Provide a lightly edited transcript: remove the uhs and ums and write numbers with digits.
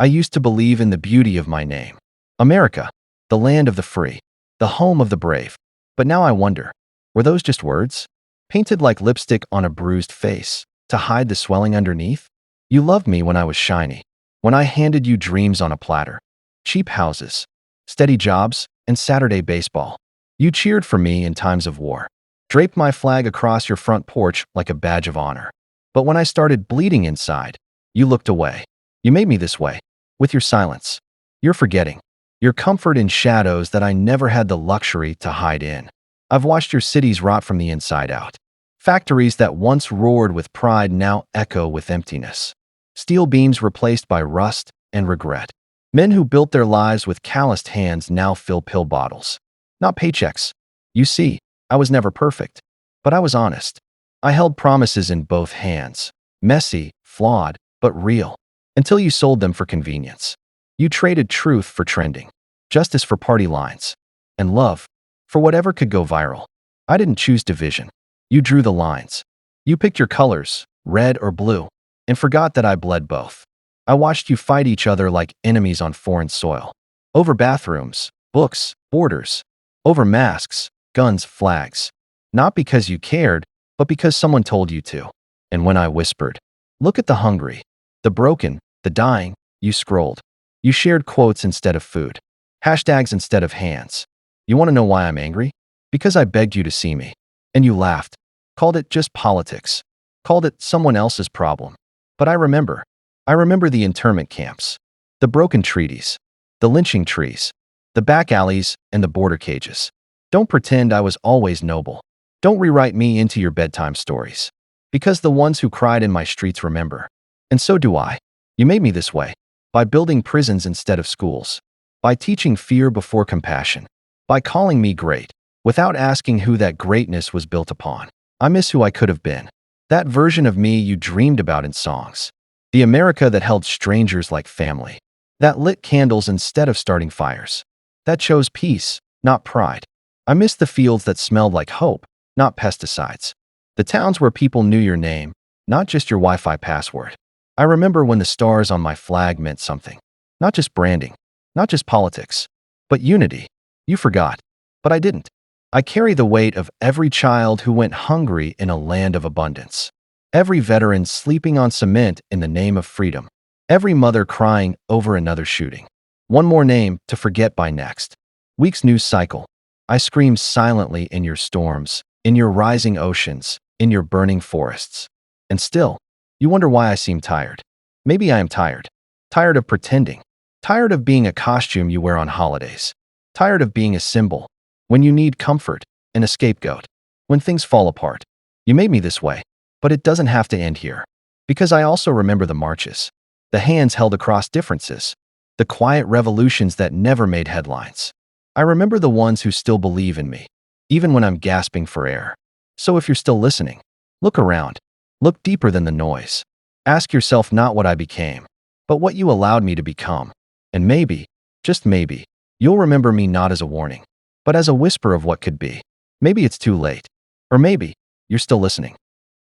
I used to believe in the beauty of my name. America, the land of the free, the home of the brave. But now I wonder, were those just words? Painted like lipstick on a bruised face, to hide the swelling underneath? You loved me when I was shiny, when I handed you dreams on a platter. Cheap houses, steady jobs, and Saturday baseball. You cheered for me in times of war, draped my flag across your front porch like a badge of honor. But when I started bleeding inside, you looked away. You made me this way, with your silence, your forgetting, your comfort in shadows that I never had the luxury to hide in. I've watched your cities rot from the inside out. Factories that once roared with pride now echo with emptiness. Steel beams replaced by rust and regret. Men who built their lives with calloused hands now fill pill bottles, not paychecks. You see, I was never perfect, but I was honest. I held promises in both hands, messy, flawed, but real, until you sold them for convenience. You traded truth for trending, justice for party lines, and love for whatever could go viral. I didn't choose division. You drew the lines. You picked your colors, red or blue, and forgot that I bled both. I watched you fight each other like enemies on foreign soil. Over bathrooms, books, borders. Over masks, guns, flags. Not because you cared, but because someone told you to. And when I whispered, "Look at the hungry, the broken, the dying," you scrolled. You shared quotes instead of food, hashtags instead of hands. You want to know why I'm angry? Because I begged you to see me. And you laughed, called it just politics, called it someone else's problem. But I remember the internment camps, the broken treaties, the lynching trees, the back alleys, and the border cages. Don't pretend I was always noble. Don't rewrite me into your bedtime stories. Because the ones who cried in my streets remember. And so do I. You made me this way. By building prisons instead of schools. By teaching fear before compassion. By calling me great, without asking who that greatness was built upon. I miss who I could have been. That version of me you dreamed about in songs. The America that held strangers like family. That lit candles instead of starting fires. That chose peace, not pride. I miss the fields that smelled like hope, not pesticides. The towns where people knew your name, not just your Wi-Fi password. I remember when the stars on my flag meant something. Not just branding, not just politics, but unity. You forgot, but I didn't. I carry the weight of every child who went hungry in a land of abundance. Every veteran sleeping on cement in the name of freedom. Every mother crying over another shooting. One more name to forget by next week's news cycle. I scream silently in your storms, in your rising oceans, in your burning forests. And still, you wonder why I seem tired. Maybe I am tired. Tired of pretending. Tired of being a costume you wear on holidays. Tired of being a symbol when you need comfort and a scapegoat. When things fall apart. You made me this way, but it doesn't have to end here. Because I also remember the marches. The hands held across differences. The quiet revolutions that never made headlines. I remember the ones who still believe in me, even when I'm gasping for air. So if you're still listening, look around. Look deeper than the noise. Ask yourself not what I became, but what you allowed me to become. And maybe, just maybe, you'll remember me not as a warning, but as a whisper of what could be. Maybe it's too late. Or maybe you're still listening.